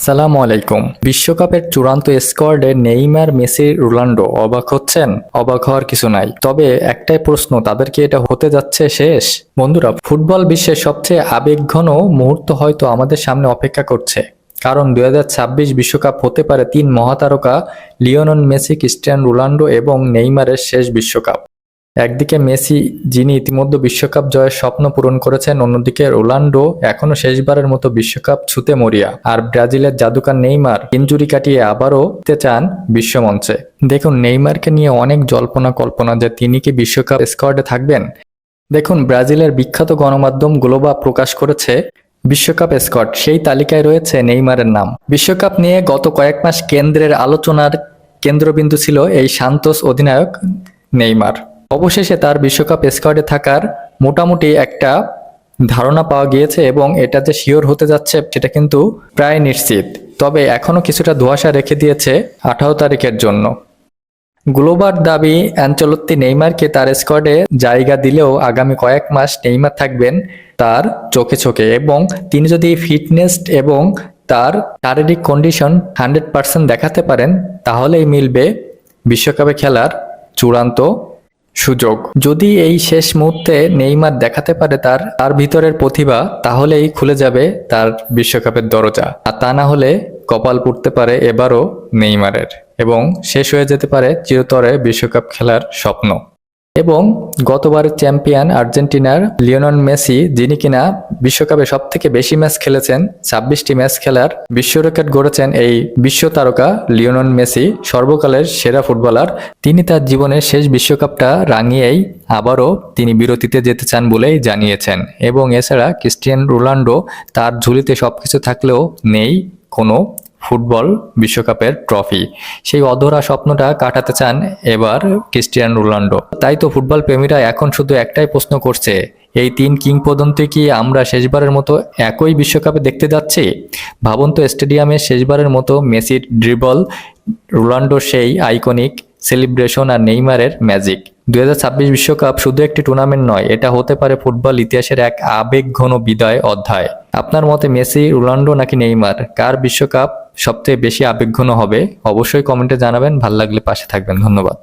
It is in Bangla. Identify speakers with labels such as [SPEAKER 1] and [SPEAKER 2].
[SPEAKER 1] আসসালামু আলাইকুম। বিশ্বকাপের চূড়ান্ত স্কোয়াডে নেইমার, মেসি, রোনাল্ডো অবাক হচ্ছেন? অবাক হওয়ার কিছু নাই, তবে একটাই প্রশ্ন, তাদের কি এটা হতে যাচ্ছে শেষ? বন্ধুরা, ফুটবল বিশ্বের সবচেয়ে আবেগঘন মুহূর্ত হয়তো আমাদের সামনে অপেক্ষা করছে। কারণ 2026 বিশ্বকাপ হতে পারে তিন মহাতারকা লিওনেল মেসি, ক্রিস্টিয়ানো রোনাল্ডো এবং নেইমারের শেষ বিশ্বকাপ। একদিকে মেসি, যিনি ইতিমধ্যে বিশ্বকাপ জয়ের স্বপ্ন পূরণ করেছেন, অন্যদিকে রোনাল্ডো এখনো শেষবারের মতো বিশ্বকাপ ছুঁতে মরিয়া। আর ব্রাজিলের জাদুকার নেইমার ইনজুরি কাটিয়ে আবারও তে চান বিশ্বমঞ্চে। দেখুন, নেইমারকে নিয়ে অনেক জল্পনা কল্পনা যে তিনি কি বিশ্বকাপ স্কোয়াডে থাকবেন। দেখুন, ব্রাজিলের বিখ্যাত গণমাধ্যম গ্লোবা প্রকাশ করেছে বিশ্বকাপ স্কোয়াড, সেই তালিকায় রয়েছে নেইমারের নাম। বিশ্বকাপ নিয়ে গত কয়েক মাস কেন্দ্রের আলোচনার কেন্দ্রবিন্দু ছিল এই সান্তোস অধিনায়ক নেইমার। অবশেষে তার বিশ্বকাপ স্কোয়াডে থাকার মোটামুটি একটা ধারণা পাওয়া গিয়েছে এবং এটা যে শিওর হতে যাচ্ছে সেটা কিন্তু প্রায় নিশ্চিত। তবে এখনও কিছুটা ধোঁয়াশা রেখে দিয়েছে 18 তারিখের জন্য। গ্লোবার দাবি, অ্যানচেলত্তি নেইমারকে তার স্কোয়াডে জায়গা দিলেও আগামী কয়েক মাস নেইমার থাকবেন তার চোখে চোখে, এবং তিনি যদি ফিটনেস এবং তার শারীরিক কন্ডিশন 100% দেখাতে পারেন, তাহলেই মিলবে বিশ্বকাপে খেলার চূড়ান্ত সুযোগ। যদি এই শেষ মুহূর্তে নেইমার দেখাতে পারে তার ভিতরের প্রতিভা, তাহলেই খুলে যাবে তার বিশ্বকাপের দরজা। আর তা না হলে কপাল পুড়তে পারে এবারও নেইমারের, এবং শেষ হয়ে যেতে পারে চিরতরে বিশ্বকাপ খেলার স্বপ্ন। এবং গতবারের চ্যাম্পিয়ন আর্জেন্টিনার লিওনেল মেসি, যিনি কিনা বিশ্বকাপে সবথেকে বেশি ম্যাচ খেলেছেন, 26টি ম্যাচ খেলার বিশ্ব রেকর্ড গড়েছেন এই বিশ্ব তারকা লিওনেল মেসি, সর্বকালের সেরা ফুটবলার। তিনি তার জীবনের শেষ বিশ্বকাপটা রাঙিয়েই আবারও তিনি বিরতিতে যেতে চান বলেই জানিয়েছেন। এবং এছাড়া ক্রিস্টিয়ানো রোনাল্ডো, তার ঝুলিতে সবকিছু থাকলেও নেই কোনো ফুটবল বিশ্বকাপের ট্রফি। সেই অধরা স্বপ্নটা কাটাতে চান এবার ক্রিস্টিয়ানো রোনাল্ডো। তাই তো ফুটবল প্রেমীরা এখন শুধু একটাই প্রশ্ন করছে, এই তিন কিংবদন্তি কি আমরা শেষবারের মতো একই বিশ্বকাপে দেখতে যাচ্ছি? ভাবুন তো, স্টেডিয়ামে শেষবারের মতো মেসির ড্রিবল, রোনাল্ডোর সেই আইকনিক সেলিব্রেশন আর নেইমারের ম্যাজিক। 2026 বিশ্বকাপ শুধু একটি টুর্নামেন্ট নয়, এটা হতে পারে ফুটবল ইতিহাসের এক আবেগঘন বিদায় অধ্যায়। আপনার মতে মেসি, রোনাল্ডো নাকি নেইমার, কার বিশ্বকাপ সবচেয়ে বেশি আবেগঘন হবে? অবশ্যই কমেন্টে জানাবেন। ভালো লাগলে পাশে থাকবেন। ধন্যবাদ।